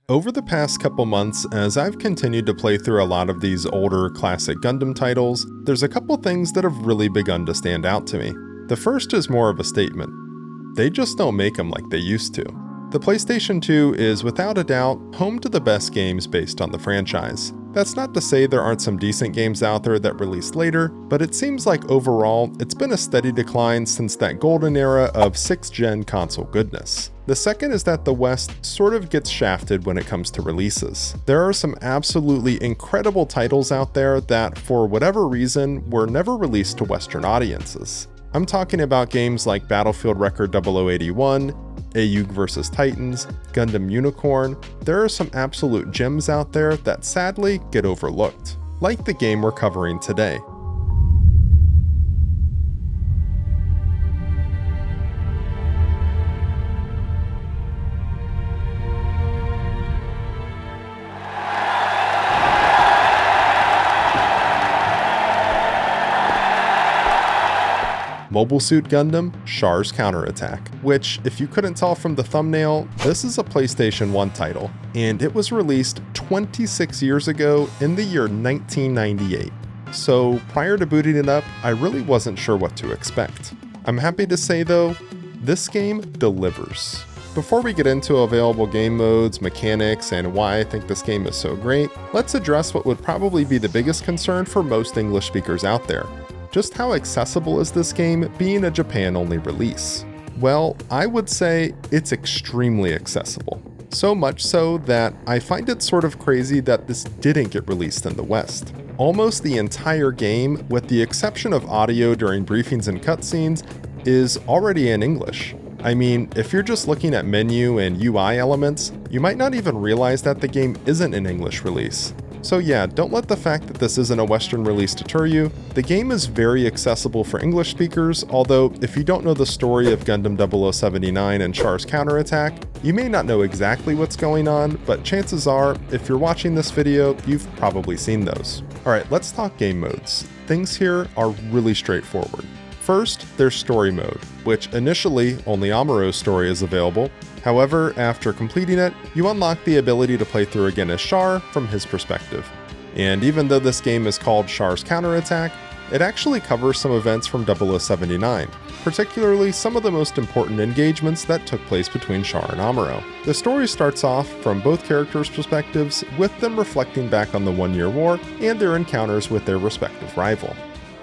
Over the past couple months, as I've continued to play through a lot of these older classic Gundam titles, there's a couple things that have really begun to stand out to me. The first is more of a statement. They just don't make them like they used to. The PlayStation 2 is without a doubt home to the best games based on the franchise. That's not to say there aren't some decent games out there that released later, but it seems like overall, it's been a steady decline since that golden era of 6th gen console goodness. The second is that the West sort of gets shafted when it comes to releases. There are some absolutely incredible titles out there that, for whatever reason, were never released to Western audiences. I'm talking about games like Battlefield Record 0081, AUG vs. Titans, Gundam Unicorn. There are some absolute gems out there that sadly get overlooked, like the game we're covering today. Mobile Suit Gundam, Char's Counterattack, which, if you couldn't tell from the thumbnail, this is a PlayStation 1 title, and it was released 26 years ago in the year 1998. So prior to booting it up, I really wasn't sure what to expect. I'm happy to say though, this game delivers. Before we get into available game modes, mechanics, and why I think this game is so great, let's address what would probably be the biggest concern for most English speakers out there. Just how accessible is this game being a Japan-only release? Well, I would say it's extremely accessible. So much so that I find it sort of crazy that this didn't get released in the West. Almost the entire game, with the exception of audio during briefings and cutscenes, is already in English. I mean, if you're just looking at menu and UI elements, you might not even realize that the game isn't an English release. So yeah, don't let the fact that this isn't a Western release deter you. The game is very accessible for English speakers, although if you don't know the story of Gundam 0079 and Char's Counterattack, you may not know exactly what's going on, but chances are, if you're watching this video, you've probably seen those. Alright, let's talk game modes. Things here are really straightforward. First, there's story mode, which initially only Amuro's story is available. However, after completing it, you unlock the ability to play through again as Char from his perspective. And even though this game is called Char's Counterattack, it actually covers some events from 0079, particularly some of the most important engagements that took place between Char and Amuro. The story starts off from both characters' perspectives, with them reflecting back on the One-Year War and their encounters with their respective rival.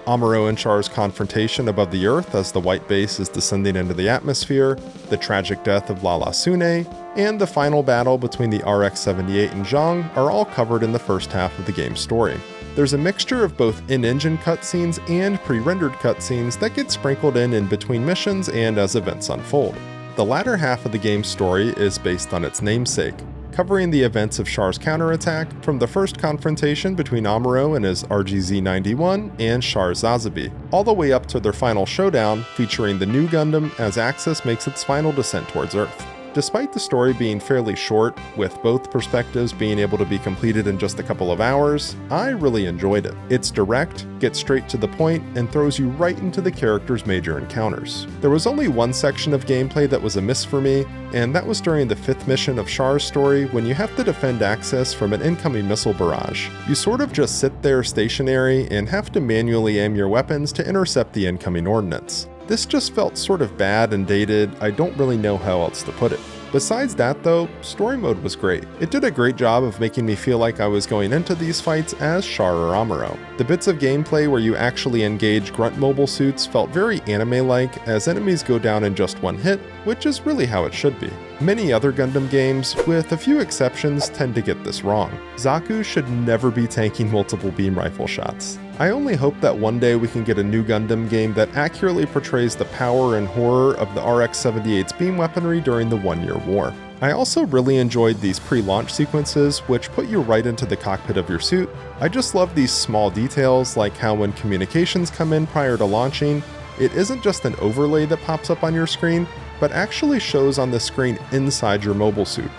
Amuro and Char's confrontation above the Earth as the white base is descending into the atmosphere, the tragic death of Lala Sune, and the final battle between the RX-78 and Zhang are all covered in the first half of the game's story. There's a mixture of both in-engine cutscenes and pre-rendered cutscenes that get sprinkled in between missions and as events unfold. The latter half of the game's story is based on its namesake, covering the events of Char's Counterattack from the first confrontation between Amuro and his RGZ-91 and Char Zazabi, all the way up to their final showdown featuring the new Gundam as Axis makes its final descent towards Earth. Despite the story being fairly short, with both perspectives being able to be completed in just a couple of hours, I really enjoyed it. It's direct, gets straight to the point, and throws you right into the characters' major encounters. There was only one section of gameplay that was a miss for me, and that was during the 5th mission of Char's story when you have to defend Axis from an incoming missile barrage. You sort of just sit there stationary and have to manually aim your weapons to intercept the incoming ordnance. This just felt sort of bad and dated. I don't really know how else to put it. Besides that though, story mode was great. It did a great job of making me feel like I was going into these fights as Char or Amuro. The bits of gameplay where you actually engage grunt mobile suits felt very anime-like, as enemies go down in just one hit, which is really how it should be. Many other Gundam games, with a few exceptions, tend to get this wrong. Zaku should never be tanking multiple beam rifle shots. I only hope that one day we can get a new Gundam game that accurately portrays the power and horror of the RX-78's beam weaponry during the One-Year War. I also really enjoyed these pre-launch sequences, which put you right into the cockpit of your suit. I just love these small details, like how when communications come in prior to launching, it isn't just an overlay that pops up on your screen, but actually shows on the screen inside your mobile suit.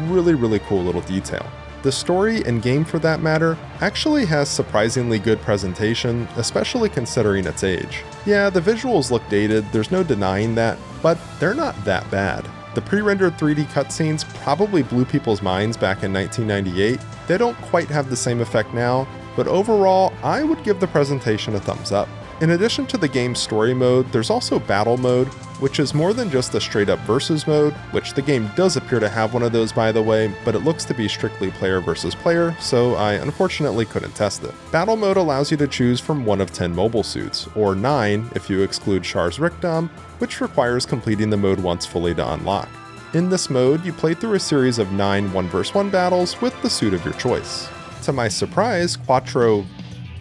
Really cool little detail. The story and game, for that matter, actually has surprisingly good presentation, especially considering its age. Yeah, the visuals look dated, there's no denying that, but they're not that bad. The pre-rendered 3D cutscenes probably blew people's minds back in 1998. They don't quite have the same effect now, but overall, I would give the presentation a thumbs up. In addition to the game's story mode, there's also battle mode, which is more than just a straight up versus mode, which the game does appear to have one of those by the way, but it looks to be strictly player versus player, so I unfortunately couldn't test it. Battle mode allows you to choose from one of 10 mobile suits, or 9 if you exclude Char's Rikdom, which requires completing the mode once fully to unlock. In this mode, you play through a series of 9 1 vs 1 battles with the suit of your choice. To my surprise, Quattro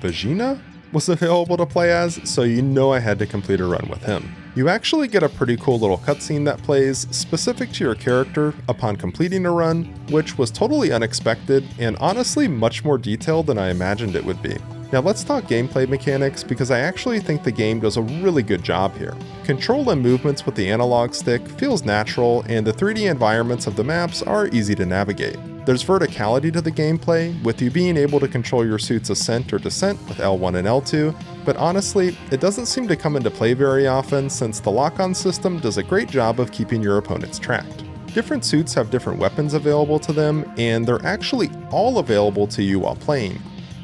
Vagina was available to play as, so you know I had to complete a run with him. You actually get a pretty cool little cutscene that plays specific to your character upon completing a run, which was totally unexpected and honestly much more detailed than I imagined it would be. Now let's talk gameplay mechanics, because I actually think the game does a really good job here. Control and movements with the analog stick feels natural, and the 3D environments of the maps are easy to navigate. There's verticality to the gameplay, with you being able to control your suit's ascent or descent with L1 and L2, but honestly, it doesn't seem to come into play very often since the lock-on system does a great job of keeping your opponents tracked. Different suits have different weapons available to them, and they're actually all available to you while playing.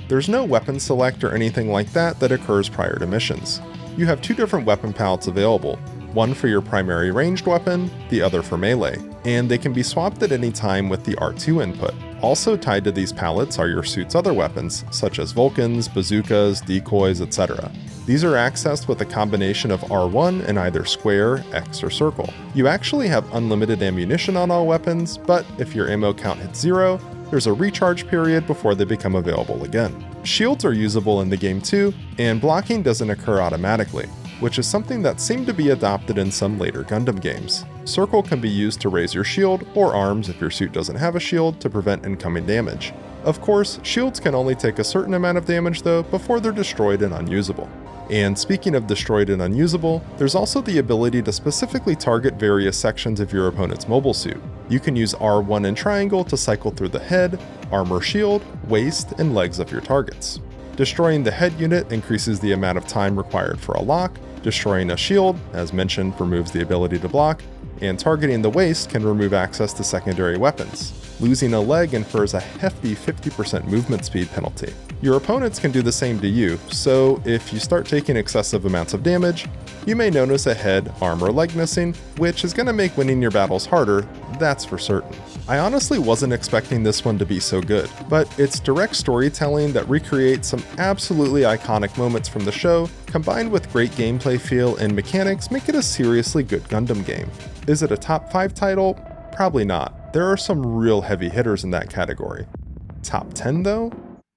There's no weapon select or anything like that that occurs prior to missions. You have 2 different weapon palettes available, one for your primary ranged weapon, the other for melee, and they can be swapped at any time with the R2 input. Also tied to these palettes are your suit's other weapons, such as Vulcans, bazookas, decoys, etc. These are accessed with a combination of R1 and either square, X, or circle. You actually have unlimited ammunition on all weapons, but if your ammo count hits 0, there's a recharge period before they become available again. Shields are usable in the game too, and blocking doesn't occur automatically, which is something that seemed to be adopted in some later Gundam games. Circle can be used to raise your shield, or arms if your suit doesn't have a shield, to prevent incoming damage. Of course, shields can only take a certain amount of damage though before they're destroyed and unusable. And speaking of destroyed and unusable, there's also the ability to specifically target various sections of your opponent's mobile suit. You can use R1 and triangle to cycle through the head, armor, shield, waist, and legs of your targets. Destroying the head unit increases the amount of time required for a lock, destroying a shield, as mentioned, removes the ability to block, and targeting the waist can remove access to secondary weapons. Losing a leg infers a hefty 50% movement speed penalty. Your opponents can do the same to you, so if you start taking excessive amounts of damage, you may notice a head, arm, or leg missing, which is going to make winning your battles harder, that's for certain. I honestly wasn't expecting this one to be so good, but it's direct storytelling that recreates some absolutely iconic moments from the show, combined with great gameplay feel and mechanics, make it a seriously good Gundam game. Is it a top 5 title? Probably not. There are some real heavy hitters in that category. Top 10 though?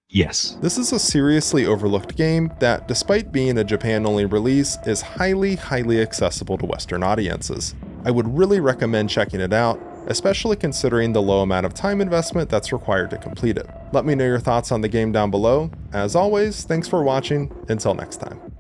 Yes. This is a seriously overlooked game that, despite being a Japan-only release, is highly accessible to Western audiences. I would really recommend checking it out, especially considering the low amount of time investment that's required to complete it. Let me know your thoughts on the game down below. As always, thanks for watching. Until next time.